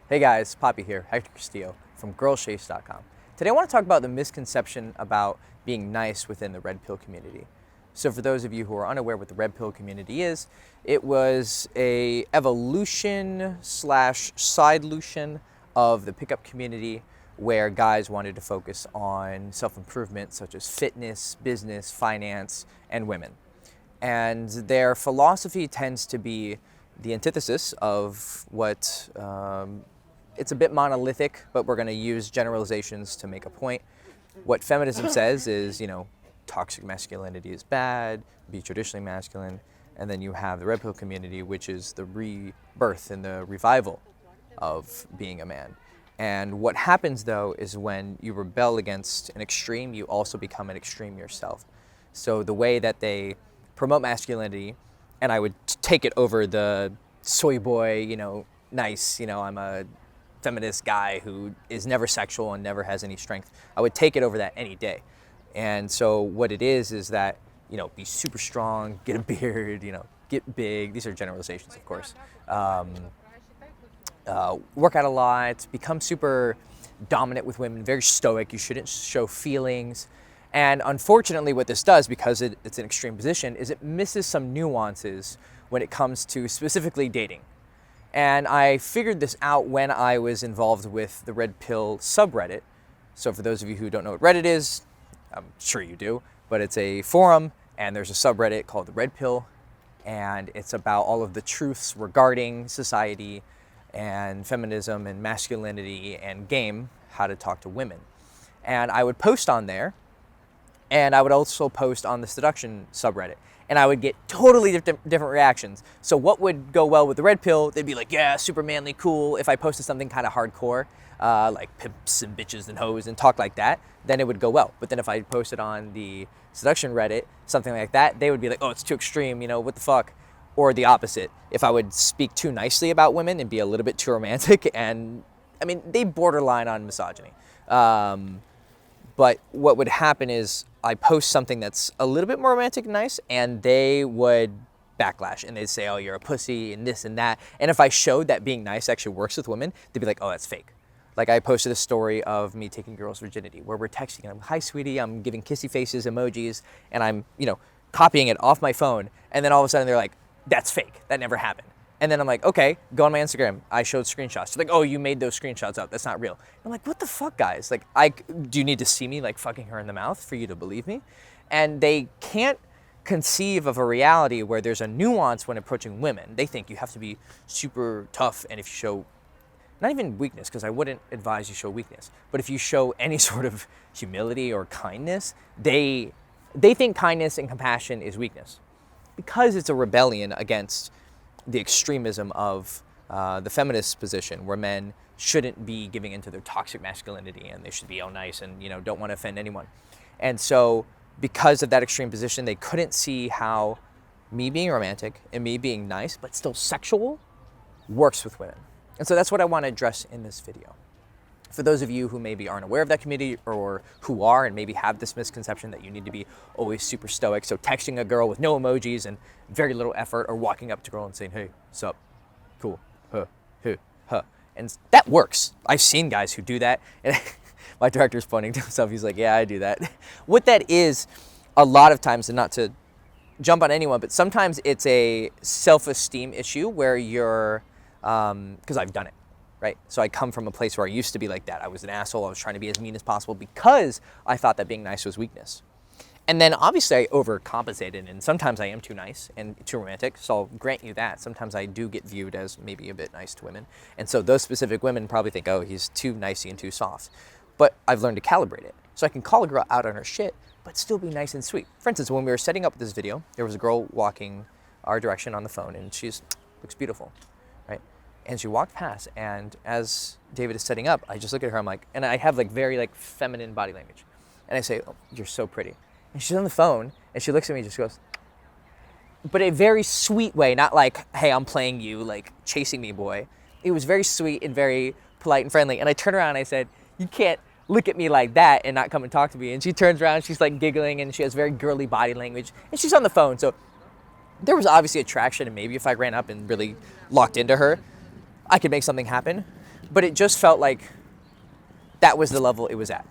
Hey guys, Poppy here, Hector Castillo from girlchase.com. Today I want to talk about the misconception about being nice within the red pill community. So for those of you who are unaware what the red pill community is, it was a evolution slash sidelution of the pickup community where guys wanted to focus on self-improvement such as fitness, business, finance, and women. And their philosophy tends to be the antithesis of what it's a bit monolithic, but we're going to use generalizations to make a point. What feminism says is, toxic masculinity is bad, be traditionally masculine, and then you have the red pill community, which is the rebirth and the revival of being a man. And what happens though is when you rebel against an extreme, you also become an extreme yourself. So the way that they promote masculinity, and I would take it over the soy boy, nice, I'm a feminist guy who is never sexual and never has any strength. I would take it over that any day. And so what it is that, be super strong, get a beard, get big. These are generalizations, of course. Work out a lot, become super dominant with women, very stoic. You shouldn't show feelings. And unfortunately what this does, because it's an extreme position, is it misses some nuances when it comes to specifically dating. And I figured this out when I was involved with the Red Pill subreddit. So for those of you who don't know what Reddit is, I'm sure you do, but it's a forum and there's a subreddit called the Red Pill, and it's about all of the truths regarding society and feminism and masculinity and game, how to talk to women. And I would post on there, and I would also post on the seduction subreddit. And I would get totally different reactions. So what would go well with the red pill, they'd be like, yeah, super manly, cool. If I posted something kind of hardcore, like pimps and bitches and hoes and talk like that, then it would go well. But then if I posted on the seduction Reddit, something like that, they would be like, oh, it's too extreme, what the fuck? Or the opposite. If I would speak too nicely about women and be a little bit too romantic, and they borderline on misogyny. But what would happen is I post something that's a little bit more romantic and nice, and they would backlash and they'd say, oh, you're a pussy and this and that. And if I showed that being nice actually works with women, they'd be like, oh, that's fake. Like I posted a story of me taking girls' virginity where we're texting and I'm, hi, sweetie, I'm giving kissy faces, emojis, and I'm, copying it off my phone. And then all of a sudden they're like, that's fake. That never happened. And then I'm like, okay, go on my Instagram. I showed screenshots. They're like, oh, you made those screenshots up. That's not real. I'm like, what the fuck, guys? Like, do you need to see me like fucking her in the mouth for you to believe me? And they can't conceive of a reality where there's a nuance when approaching women. They think you have to be super tough, and if you show, not even weakness, because I wouldn't advise you show weakness, but if you show any sort of humility or kindness, they think kindness and compassion is weakness, because it's a rebellion against the extremism of the feminist position, where men shouldn't be giving into their toxic masculinity and they should be all nice and don't want to offend anyone. And so because of that extreme position, they couldn't see how me being romantic and me being nice but still sexual works with women. And so that's what I want to address in this video. For those of you who maybe aren't aware of that community, or who are and maybe have this misconception that you need to be always super stoic, so texting a girl with no emojis and very little effort, or walking up to a girl and saying, hey, sup, cool, huh, huh. And that works. I've seen guys who do that, and my director's pointing to himself, he's like, yeah, I do that. What that is, a lot of times, and not to jump on anyone, but sometimes it's a self-esteem issue where you're, because I've done it. Right? So I come from a place where I used to be like that. I was an asshole. I was trying to be as mean as possible because I thought that being nice was weakness. And then obviously I overcompensated, and sometimes I am too nice and too romantic. So I'll grant you that. Sometimes I do get viewed as maybe a bit nice to women. And so those specific women probably think, oh, he's too nicey and too soft. But I've learned to calibrate it. So I can call a girl out on her shit, but still be nice and sweet. For instance, when we were setting up this video, there was a girl walking our direction on the phone, and looks beautiful, right? And she walked past, and as David is setting up, I just look at her, I'm like, and I have very feminine body language. And I say, oh, you're so pretty. And she's on the phone, and she looks at me and just goes, but a very sweet way, not like, hey, I'm playing you, like chasing me, boy. It was very sweet and very polite and friendly. And I turned around and I said, you can't look at me like that and not come and talk to me. And she turns around, she's like giggling, and she has very girly body language, and she's on the phone. So there was obviously attraction, and maybe if I ran up and really locked into her, I could make something happen. but it just felt like that was the level it was at.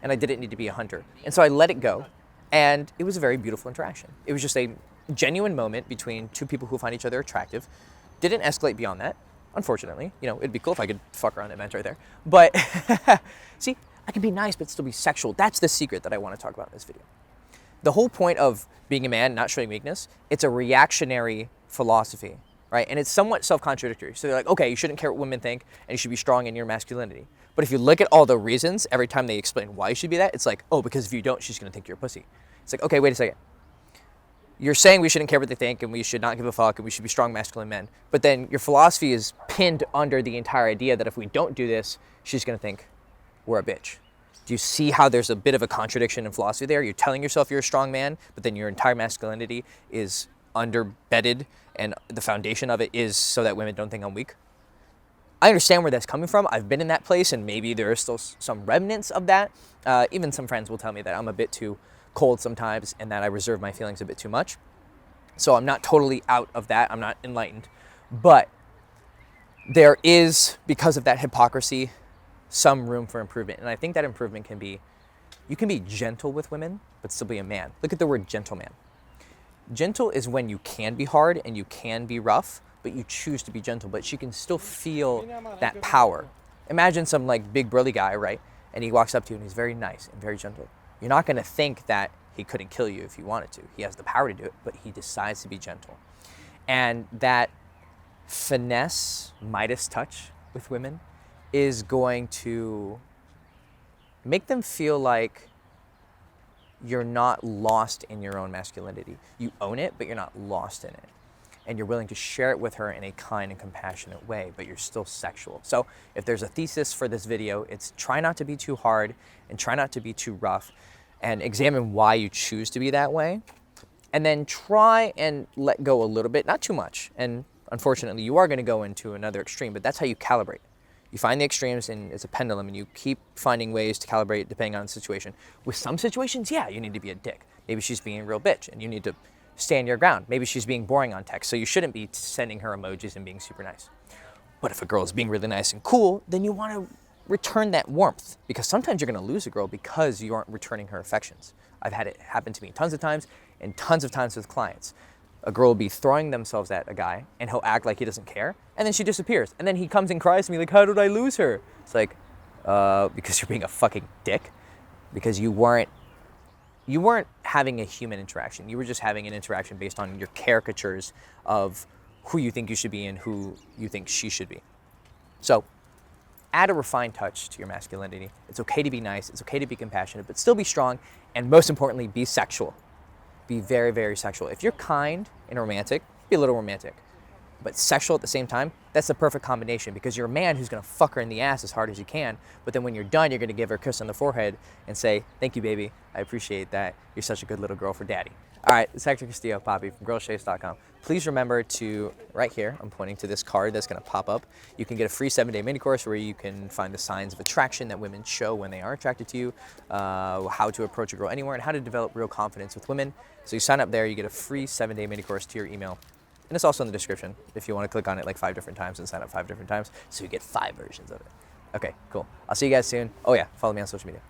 And I didn't need to be a hunter. And so I let it go. And it was a very beautiful interaction. It was just a genuine moment between two people who find each other attractive. Didn't escalate beyond that, unfortunately. You know, it'd be cool if I could fuck around that bench right there. But see, I can be nice but still be sexual. That's the secret that I want to talk about in this video. The whole point of being a man, not showing weakness, it's a reactionary philosophy, right? And it's somewhat self-contradictory. So they're like, okay, you shouldn't care what women think, and you should be strong in your masculinity. But if you look at all the reasons, every time they explain why you should be that, it's like, oh, because if you don't, she's gonna think you're a pussy. It's like, okay, wait a second. You're saying we shouldn't care what they think, and we should not give a fuck, and we should be strong masculine men. But then your philosophy is pinned under the entire idea that if we don't do this, she's gonna think we're a bitch. Do you see how there's a bit of a contradiction in philosophy there? You're telling yourself you're a strong man, but then your entire masculinity is underbedded, and the foundation of it is so that women don't think I'm weak. I understand where that's coming from. I've been in that place, and maybe there are still some remnants of that. Even some friends will tell me that I'm a bit too cold sometimes and that I reserve my feelings a bit too much. So I'm not totally out of that. I'm not enlightened. But there is, because of that hypocrisy, some room for improvement. And I think that improvement can be, you can be gentle with women, but still be a man. Look at the word gentleman. Gentle is when you can be hard and you can be rough, but you choose to be gentle, but you can still feel that power. Imagine some like big burly guy, right? And he walks up to you and he's very nice and very gentle. You're not gonna think that he couldn't kill you if he wanted to. He has the power to do it, but he decides to be gentle. And that finesse, Midas touch with women is going to make them feel like you're not lost in your own masculinity. You own it, but you're not lost in it. And you're willing to share it with her in a kind and compassionate way, but you're still sexual. So if there's a thesis for this video, it's try not to be too hard and try not to be too rough, and examine why you choose to be that way. And then try and let go a little bit, not too much. And unfortunately, you are gonna go into another extreme, but that's how you calibrate. You find the extremes and it's a pendulum, and you keep finding ways to calibrate depending on the situation. With some situations, yeah, you need to be a dick. Maybe she's being a real bitch and you need to stand your ground. Maybe she's being boring on text, so you shouldn't be sending her emojis and being super nice. But if a girl is being really nice and cool, then you want to return that warmth, because sometimes you're going to lose a girl because you aren't returning her affections. I've had it happen to me tons of times, and tons of times with clients. A girl will be throwing themselves at a guy and he'll act like he doesn't care, and then she disappears, and then he comes and cries to me like, how did I lose her? It's like, because you're being a fucking dick, because you weren't having a human interaction. You were just having an interaction based on your caricatures of who you think you should be and who you think she should be. So add a refined touch to your masculinity. It's okay to be nice. It's okay to be compassionate, but still be strong. And most importantly, be sexual. Be very, very sexual. If you're kind and romantic, be a little romantic. But sexual at the same time, that's the perfect combination, because you're a man who's gonna fuck her in the ass as hard as you can, but then when you're done, you're gonna give her a kiss on the forehead and say, thank you, baby. I appreciate that. You're such a good little girl for daddy. All right, it's Hector Castillo, Poppy from girlchase.com. Please remember to, right here, I'm pointing to this card that's gonna pop up. You can get a free 7-day mini course where you can find the signs of attraction that women show when they are attracted to you, how to approach a girl anywhere, and how to develop real confidence with women. So you sign up there, you get a free 7-day mini course to your email. And it's also in the description if you want to click on it like 5 different times and sign up 5 different times, so you get 5 versions of it. Okay, cool. I'll see you guys soon. Oh yeah, follow me on social media.